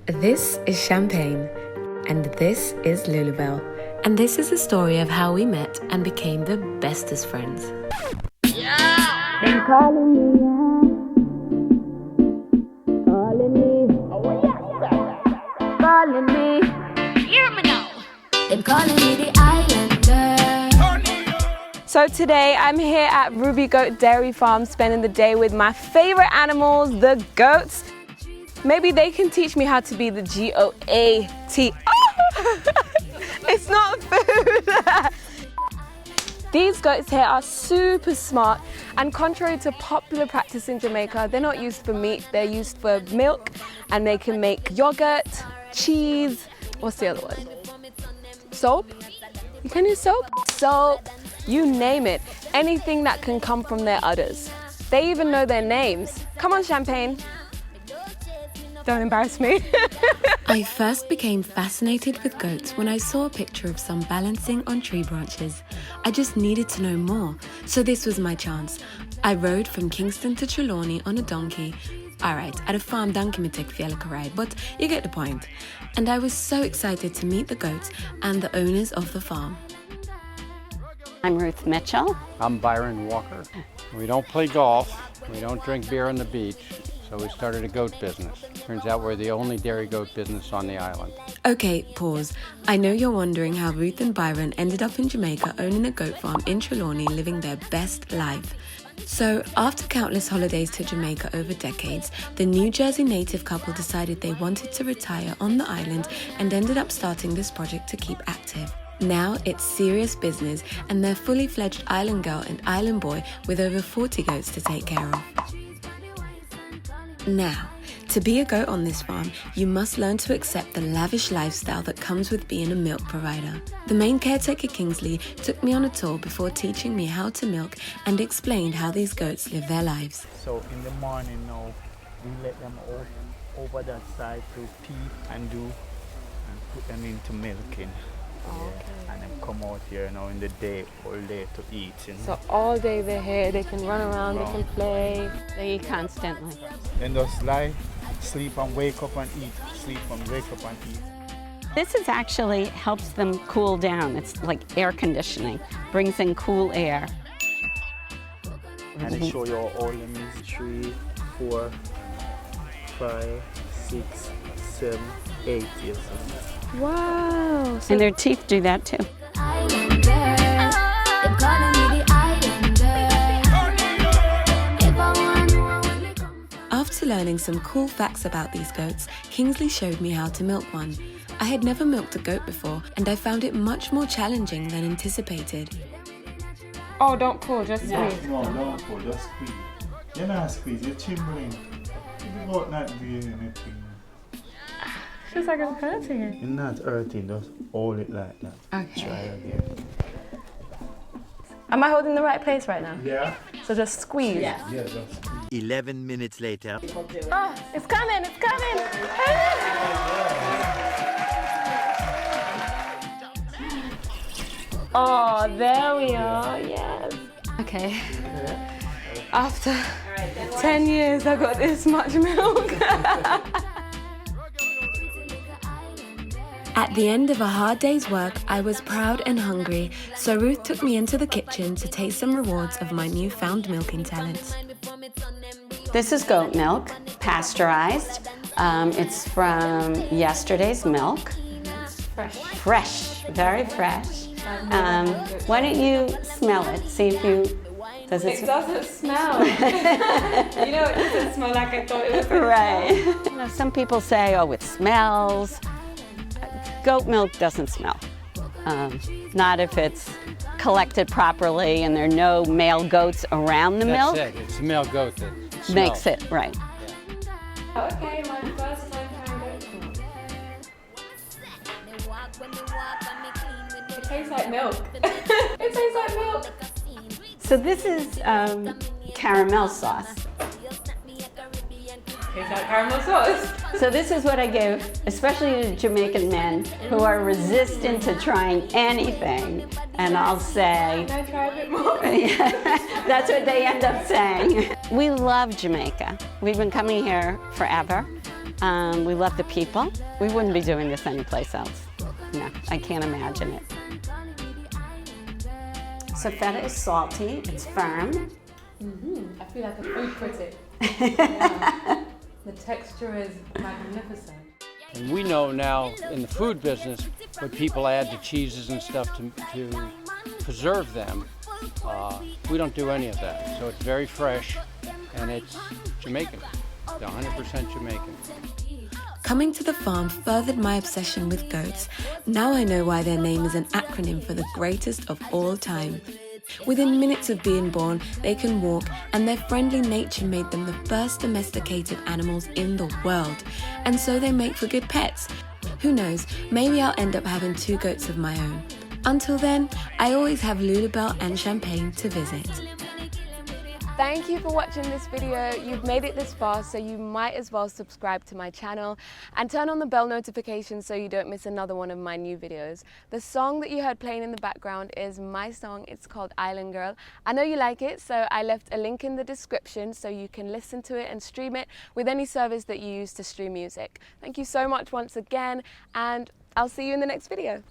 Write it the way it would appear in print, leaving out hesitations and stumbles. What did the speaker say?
This is Champagne, and this is Lulubelle. And this is the story of how we met and became the bestest friends. Yeah! Been calling me, calling me, calling me. Hear me now! Been calling me the Islander. So today I'm here at Ruby Goat Dairy Farm spending the day with my favorite animals, the goats. Maybe they can teach me how to be the G-O-A-T. Oh! It's not food! These goats here are super smart, and contrary to popular practice in Jamaica, they're not used for meat, they're used for milk, and they can make yogurt, cheese, what's the other one? Soap? You can use soap? Soap, you name it. Anything that can come from their udders. They even know their names. Come on, Champagne. Don't embarrass me. I first became fascinated with goats when I saw a picture of some balancing on tree branches. I just needed to know more, so this was my chance. I rode from Kingston to Trelawney on a donkey. Alright, at a farm donkey me take fielka ride, but you get the point. And I was so excited to meet the goats and the owners of the farm. I'm Ruth Mitchell. I'm Byron Walker. We don't play golf, we don't drink beer on the beach, so we started a goat business. Turns out we're the only dairy goat business on the island. Okay, pause. I know you're wondering how Ruth and Byron ended up in Jamaica owning a goat farm in Trelawney, living their best life. So, after countless holidays to Jamaica over decades, the New Jersey native couple decided they wanted to retire on the island and ended up starting this project to keep active. Now it's serious business, and they're fully fledged island girl and island boy with over 40 goats to take care of. Now, to be a goat on this farm, you must learn to accept the lavish lifestyle that comes with being a milk provider. The main caretaker, Kingsley, took me on a tour before teaching me how to milk and explained how these goats live their lives. So in the morning now, we let them out over that side to pee and put them into milking. Yeah. And then come out here now in the day, all day to eat. You know? So all day they're here, they can run around, they can play. They eat constantly. Then just lie, sleep and wake up and eat, sleep and wake up and eat. This is actually helps them cool down. It's like air conditioning, brings in cool air. And they show you all the means 3, 4, 5, 6, 7, 8 years old. Wow. And their teeth do that too. After learning some cool facts about these goats, Kingsley showed me how to milk one. I had never milked a goat before, and I found it much more challenging than anticipated. Oh, don't pull, just squeeze. No, don't pull, just squeeze. You're not squeeze, you're chimbling. You're about not doing anything. Feels like I'm hurting it. You're not hurting, just hold it like that. Okay. Try again. Am I holding the right place right now? Yeah? So just squeeze. Yeah, just squeeze. 11 minutes later. Oh, it's coming, it's coming. Oh, there we are, yes. Okay. After 10 years, I got this much milk. At the end of a hard day's work, I was proud and hungry, so Ruth took me into the kitchen to taste some rewards of my newfound milking talents. This is goat milk, pasteurized. It's from yesterday's milk. Fresh, very fresh. Why don't you smell it? See if you, does it? It doesn't smell. You know, it doesn't smell like I thought it was. Right. You know, some people say, oh, it smells. Goat milk doesn't smell. Not if it's collected properly and there are no male goats around the milk. That's it, it's the male goat that smells. Makes it, right. Yeah. Okay, my first time trying goat milk. It tastes like milk. It tastes like milk. So this is caramel sauce. Tastes like caramel sauce. So this is what I give, especially to Jamaican men who are resistant to trying anything. And I'll say, Can I try a bit more? that's what they end up saying. We love Jamaica. We've been coming here forever. We love the people. We wouldn't be doing this anyplace else. No, I can't imagine it. So feta is salty, it's firm. I feel like a food critic. Yeah. The texture is magnificent. And we know now in the food business what people add to cheeses and stuff to preserve them. We don't do any of that. So it's very fresh and it's Jamaican, 100% Jamaican. Coming to the farm furthered my obsession with goats. Now I know why their name is an acronym for the greatest of all time. Within minutes of being born, they can walk, and their friendly nature made them the first domesticated animals in the world. And so they make for good pets. Who knows, maybe I'll end up having 2 goats of my own. Until then, I always have Lulabelle and Champagne to visit. Thank you for watching this video. You've made it this far, so you might as well subscribe to my channel and turn on the bell notifications so you don't miss another one of my new videos. The song that you heard playing in the background is my song. It's called Island Girl. I know you like it, so I left a link in the description so you can listen to it and stream it with any service that you use to stream music. Thank you so much once again, and I'll see you in the next video.